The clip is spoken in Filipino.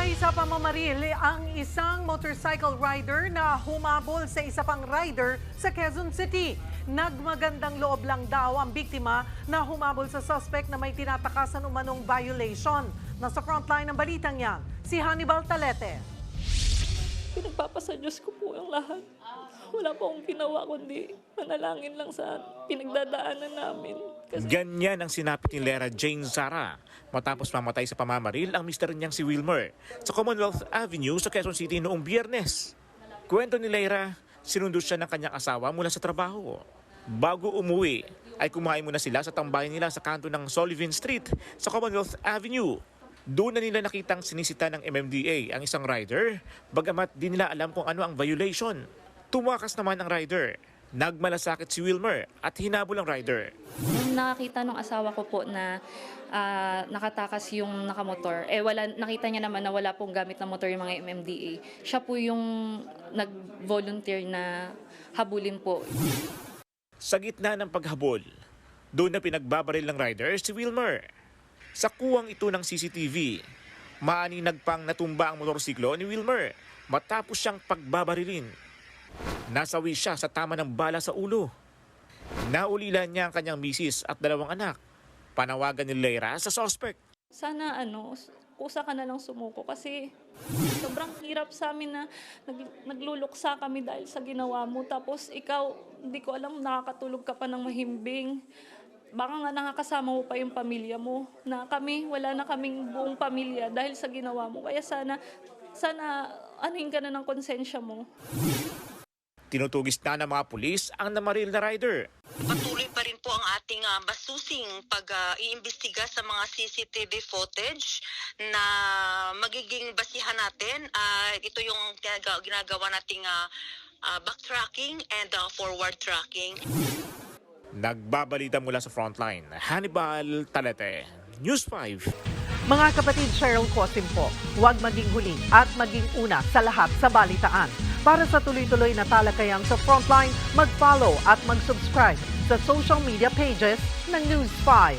Namatay sa pamamaril ang isang motorcycle rider na humabol sa isa pang rider sa Quezon City. Nagmagandang loob lang daw ang biktima na humabol sa suspect na may tinatakasan umanong violation. Nasa frontline ng balitang yan, si Hannibal Talete. Pinagpapasa Diyos ko po ang lahat. Wala po akong ginawa kundi manalangin lang sa pinagdadaanan namin. Ganyan ang sinapit ni Lera Jane Zara matapos mamatay sa pamamaril ang mister niyang si Wilmer sa Commonwealth Avenue sa Quezon City noong Biyernes. Kwento ni Lera, sinundo siya ng kanyang asawa mula sa trabaho. Bago umuwi, ay kumain muna sila sa tambayan nila sa kanto ng Sullivan Street sa Commonwealth Avenue. Doon na nila nakitang sinisita ng MMDA ang isang rider, bagamat di nila alam kung ano ang violation. Tumakas naman ang rider. Nagmalasakit si Wilmer at hinabol ang rider. Nung nakita ng asawa ko po na nakatakas yung nakamotor, nakita niya naman na wala pong gamit na motor yung mga MMDA. Siya po yung nag-volunteer na habulin po. Sa gitna ng paghabol, doon na pinagbabaril ng rider si Wilmer. Sa kuwang ito ng CCTV, maaninag pang natumba ang motorsiklo ni Wilmer matapos siyang pagbabarilin. Nasawi siya sa tama ng bala sa ulo. Naulilan niya ang kanyang misis at dalawang anak. Panawagan ni Lera sa suspect. Sana kusa ka na lang sumuko kasi sobrang hirap sa amin na nagluluksa kami dahil sa ginawa mo. Tapos ikaw, hindi ko alam, nakakatulog ka pa ng mahimbing. Baka nga nakakasama mo pa yung pamilya mo. Na kami, wala na kaming buong pamilya dahil sa ginawa mo. Kaya sana anuhin ka na ng konsensya mo. Tinutugis na ng mga pulis ang namaril na rider. Patuloy pa rin po ang ating masusing pag-iimbestiga sa mga CCTV footage na magiging basihan natin. Ito yung ginagawa nating backtracking and forward tracking. Nagbabalita mula sa frontline, Hannibal Talete, News 5. Mga kapatid, Cheryl Cosim po, huwag maging huli at maging una sa lahat sa balitaan. Para sa tuloy-tuloy na talakayan sa Frontline, mag-follow at mag-subscribe sa social media pages ng News 5.